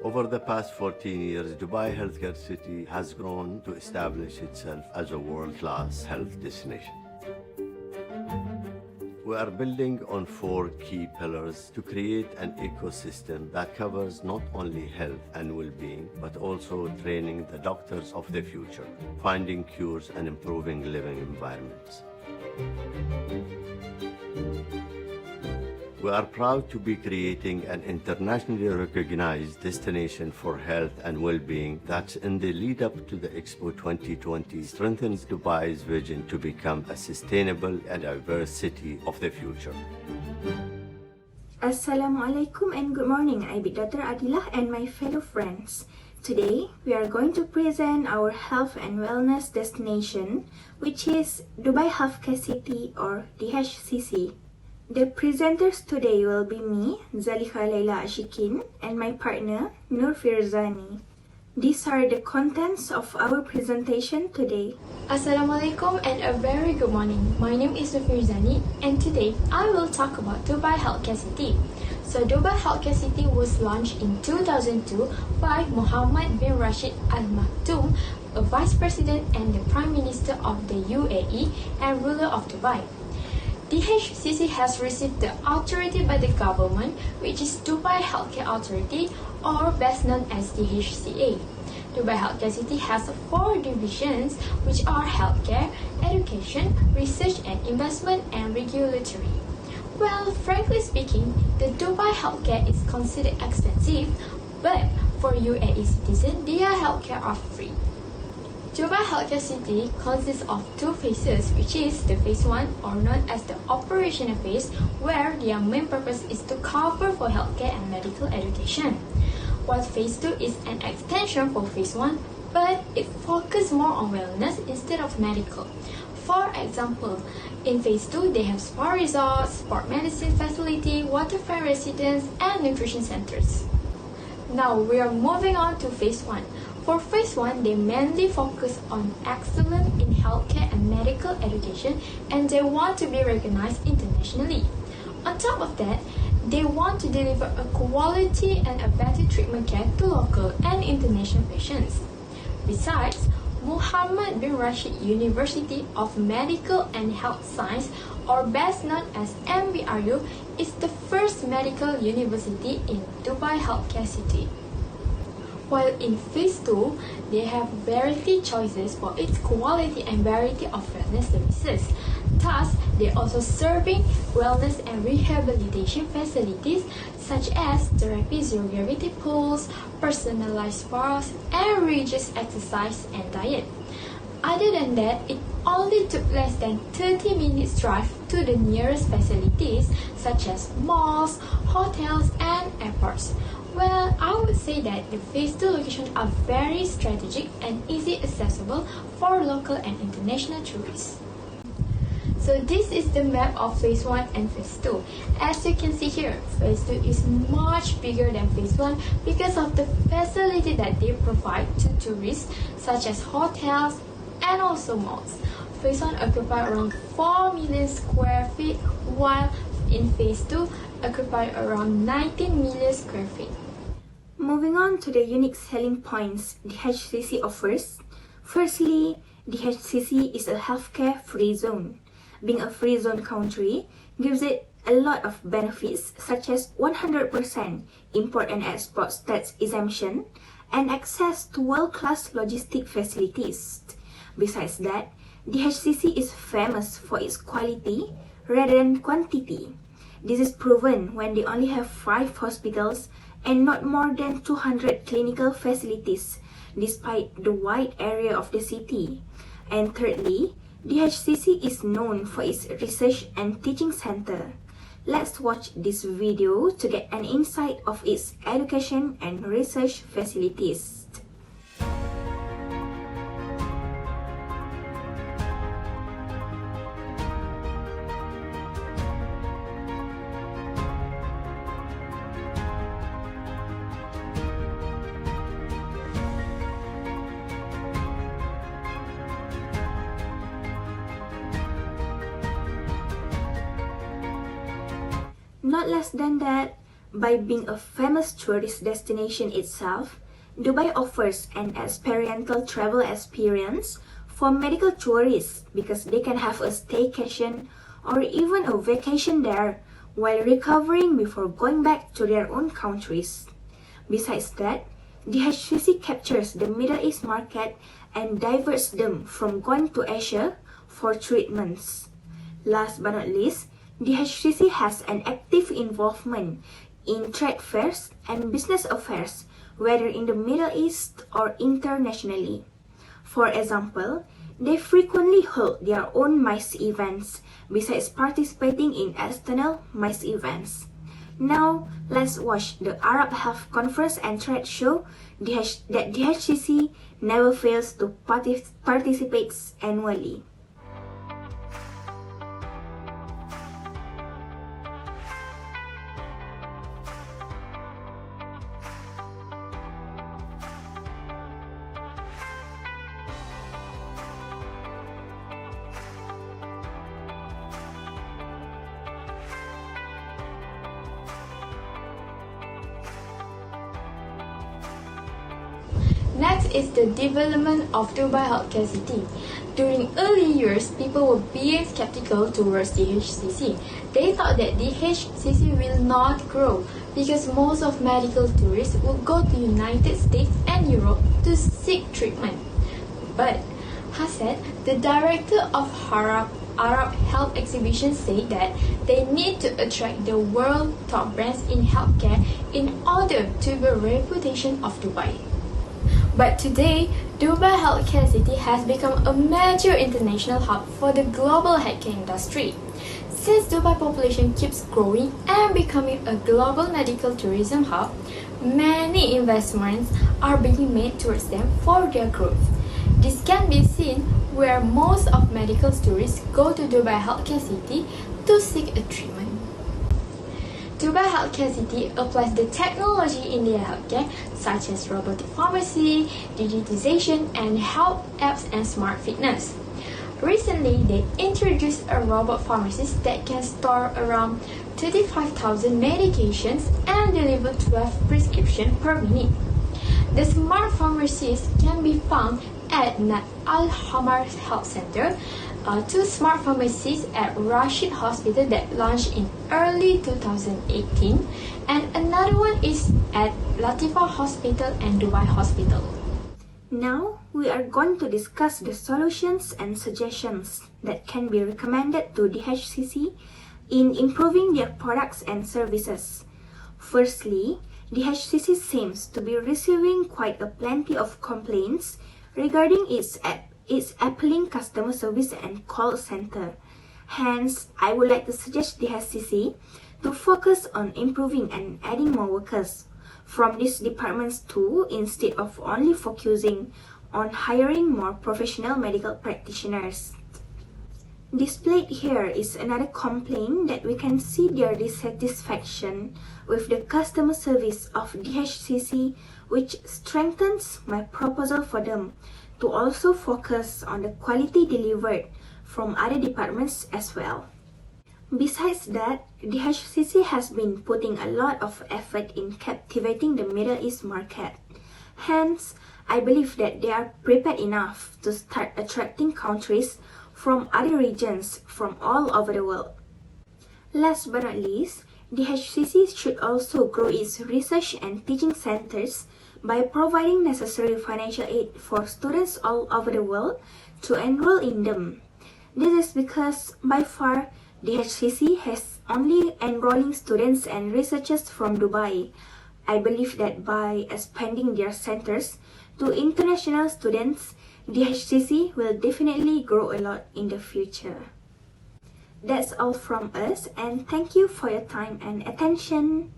Over the past 14 years, Dubai Healthcare City has grown to establish itself as a world-class health destination. We are building on 4 key pillars to create an ecosystem that covers not only health and well-being, but also training the doctors of the future, finding cures and improving living environments. We are proud to be creating an internationally recognized destination for health and well-being that's in the lead-up to the Expo 2020 strengthens Dubai's vision to become a sustainable and diverse city of the future. Assalamualaikum and good morning. I be Dr. Adilah and my fellow friends. Today, we are going to present our health and wellness destination, which is Dubai Healthcare City or DHCC. The presenters today will be me, Zaliha Laila Ashikin, and my partner, Nur Firzani. These are the contents of our presentation today. Assalamualaikum and a very good morning. My name is Nur Firzani and today I will talk about Dubai Healthcare City. So Dubai Healthcare City was launched in 2002 by Mohammed bin Rashid Al Maktoum, a Vice President and the Prime Minister of the UAE and ruler of Dubai. DHCC has received the authority by the government, which is Dubai Healthcare Authority, or best known as DHCA. Dubai Healthcare City has 4 divisions, which are healthcare, education, research and investment, and regulatory. Well, frankly speaking, the Dubai healthcare is considered expensive, but for UAE citizens, their healthcare are free. Dubai Healthcare City consists of 2 phases, which is the phase 1 or known as the operational phase, where their main purpose is to cover for healthcare and medical education. While phase 2 is an extension for phase 1, but it focuses more on wellness instead of medical. For example, in phase 2, they have spa resorts, sport medicine facility, waterfront residence, and nutrition centers. Now we are moving on to phase 1. For phase 1, they mainly focus on excellence in healthcare and medical education, and they want to be recognized internationally. On top of that, they want to deliver a quality and a better treatment care to local and international patients. Besides, Mohammed bin Rashid University of Medical and Health Science, or best known as MBRU, is the first medical university in Dubai Healthcare City. While in phase 2, they have variety choices for its quality and variety of wellness services. Thus, they also serving wellness and rehabilitation facilities such as therapy, zero gravity pools, personalized spas, and religious exercise and diet. Other than that, it only took less than 30 minutes drive to the nearest facilities such as malls, hotels, and airports. Well, I would say that the phase 2 locations are very strategic and easy accessible for local and international tourists. So this is the map of phase 1 and phase 2. As you can see here, phase 2 is much bigger than phase 1 because of the facility that they provide to tourists such as hotels and also malls. Phase 1 occupies around 4 million square feet, while in phase 2 occupy around 19 million square feet. Moving on to the unique selling points DHCC offers. Firstly, DHCC is a healthcare free zone. Being a free zone country gives it a lot of benefits such as 100% import and export tax exemption and access to world-class logistic facilities. Besides that, DHCC is famous for its quality rather than quantity. This is proven when they only have 5 hospitals and not more than 200 clinical facilities, despite the wide area of the city. And thirdly, DHCC is known for its research and teaching center. Let's watch this video to get an insight of its education and research facilities. Not less than that, By being a famous tourist destination itself, Dubai offers an experiential travel experience for medical tourists because they can have a staycation or even a vacation there while recovering before going back to their own countries. Besides that, DHCC captures the Middle East market and diverts them from going to Asia for treatments. Last but not least, DHCC has an active involvement in trade fairs and business affairs, whether in the Middle East or internationally. For example, they frequently hold their own MICE events, besides participating in external MICE events. Now, let's watch the Arab Health Conference and Trade Show that DHCC never fails to participate annually. Next is the development of Dubai Healthcare City. During early years, people were being skeptical towards DHCC. They thought that DHCC will not grow because most of medical tourists will go to United States and Europe to seek treatment. But Hassan, the director of Arab Health Exhibition, said that they need to attract the world top brands in healthcare in order to build a reputation of Dubai. But today, Dubai Healthcare City has become a major international hub for the global healthcare industry. Since Dubai population keeps growing and becoming a global medical tourism hub, many investments are being made towards them for their growth. This can be seen where most of medical tourists go to Dubai Healthcare City to seek a treatment. Dubai Healthcare City applies the technology in their healthcare such as robotic pharmacy, digitization, and health apps and smart fitness. Recently, they introduced a robot pharmacist that can store around 35,000 medications and deliver 12 prescriptions per minute. The smart pharmacist can be found at Al Hamar Health Center, two smart pharmacies at Rashid Hospital that launched in early 2018, and another one is at Latifa Hospital and Dubai Hospital. Now, we are going to discuss the solutions and suggestions that can be recommended to DHCC in improving their products and services. Firstly, DHCC seems to be receiving quite a plenty of complaints regarding its appalling customer service and call center. Hence, I would like to suggest DHCC to focus on improving and adding more workers from these departments too, instead of only focusing on hiring more professional medical practitioners. Displayed here is another complaint that we can see their dissatisfaction with the customer service of DHCC, which strengthens my proposal for them to also focus on the quality delivered from other departments as well. Besides that, DHCC has been putting a lot of effort in captivating the Middle East market. Hence, I believe that they are prepared enough to start attracting countries from other regions from all over the world. Last but not least, DHCC should also grow its research and teaching centers by providing necessary financial aid for students all over the world to enroll in them. This is because by far DHCC has only enrolling students and researchers from Dubai. I believe that by expanding their centers to international students, DHCC will definitely grow a lot in the future. That's all from us, and thank you for your time and attention.